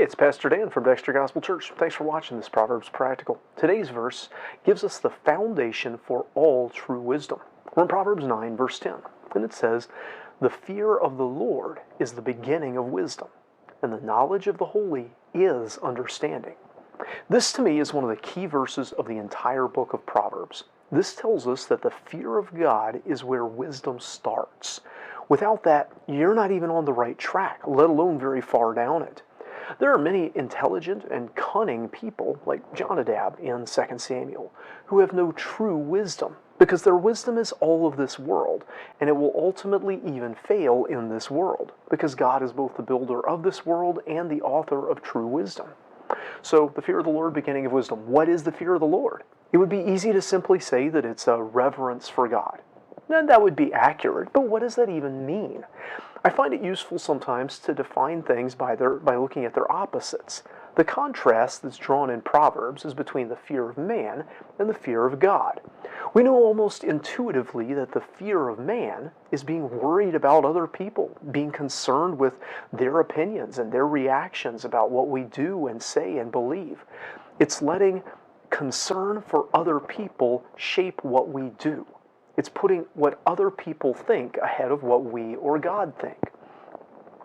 it's Pastor Dan from Dexter Gospel Church. Thanks for watching this Proverbs Practical. Today's verse gives us the foundation for all true wisdom. We're in Proverbs 9, verse 10, and it says, "The fear of the Lord is the beginning of wisdom, and the knowledge of the holy is understanding." This, to me, is one of the key verses of the entire book of Proverbs. This tells us that the fear of God is where wisdom starts. Without that, you're not even on the right track, let alone very far down it. There are many intelligent and cunning people, like Jonadab in 2 Samuel, who have no true wisdom, because their wisdom is all of this world, and it will ultimately even fail in this world, because God is both the builder of this world and the author of true wisdom. So, the fear of the Lord, beginning of wisdom. What is the fear of the Lord? It would be easy to simply say that it's a reverence for God. And that would be accurate, but what does that even mean? I find it useful sometimes to define things by looking at their opposites. The contrast that's drawn in Proverbs is between the fear of man and the fear of God. We know almost intuitively that the fear of man is being worried about other people, being concerned with their opinions and their reactions about what we do and say and believe. It's letting concern for other people shape what we do. It's putting what other people think ahead of what we or God think.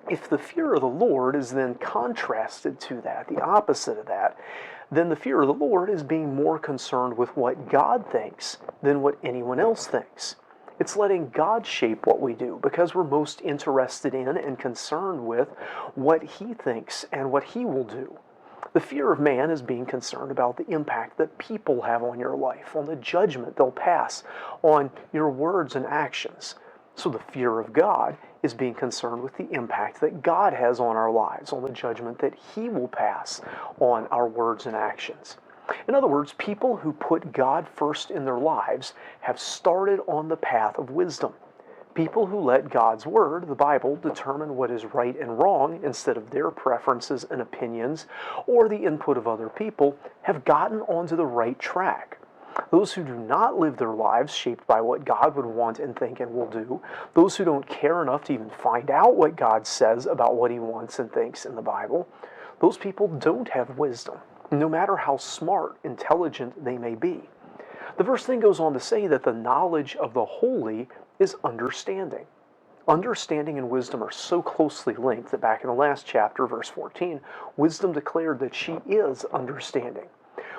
If the fear of the Lord is then contrasted to that, the opposite of that, then the fear of the Lord is being more concerned with what God thinks than what anyone else thinks. It's letting God shape what we do because we're most interested in and concerned with what He thinks and what He will do. The fear of man is being concerned about the impact that people have on your life, on the judgment they'll pass on your words and actions. So the fear of God is being concerned with the impact that God has on our lives, on the judgment that He will pass on our words and actions. In other words, people who put God first in their lives have started on the path of wisdom. People who let God's Word, the Bible, determine what is right and wrong instead of their preferences and opinions or the input of other people have gotten onto the right track. Those who do not live their lives shaped by what God would want and think and will do, those who don't care enough to even find out what God says about what He wants and thinks in the Bible, those people don't have wisdom, no matter how smart, intelligent they may be. The verse then goes on to say that the knowledge of the holy is understanding. Understanding and wisdom are so closely linked that back in the last chapter, verse 14, wisdom declared that she is understanding.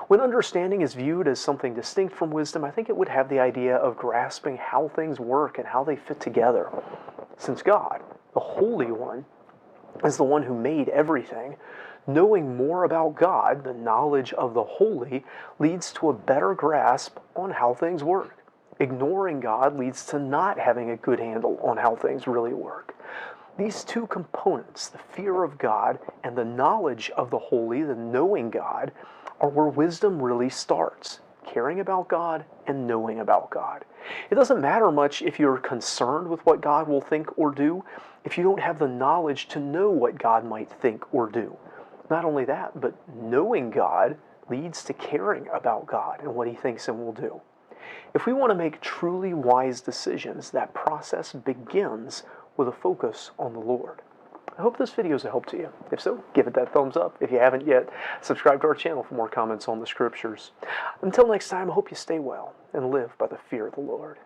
When understanding is viewed as something distinct from wisdom, I think it would have the idea of grasping how things work and how they fit together. Since God, the Holy One, is the one who made everything, knowing more about God, the knowledge of the holy, leads to a better grasp on how things work. Ignoring God leads to not having a good handle on how things really work. These two components, the fear of God and the knowledge of the holy, the knowing God, are where wisdom really starts. Caring about God and knowing about God. It doesn't matter much if you're concerned with what God will think or do if you don't have the knowledge to know what God might think or do. Not only that, but knowing God leads to caring about God and what He thinks and will do. If we want to make truly wise decisions, that process begins with a focus on the Lord. I hope this video is a help to you. If so, give it that thumbs up. If you haven't yet, subscribe to our channel for more comments on the Scriptures. Until next time, I hope you stay well and live by the fear of the Lord.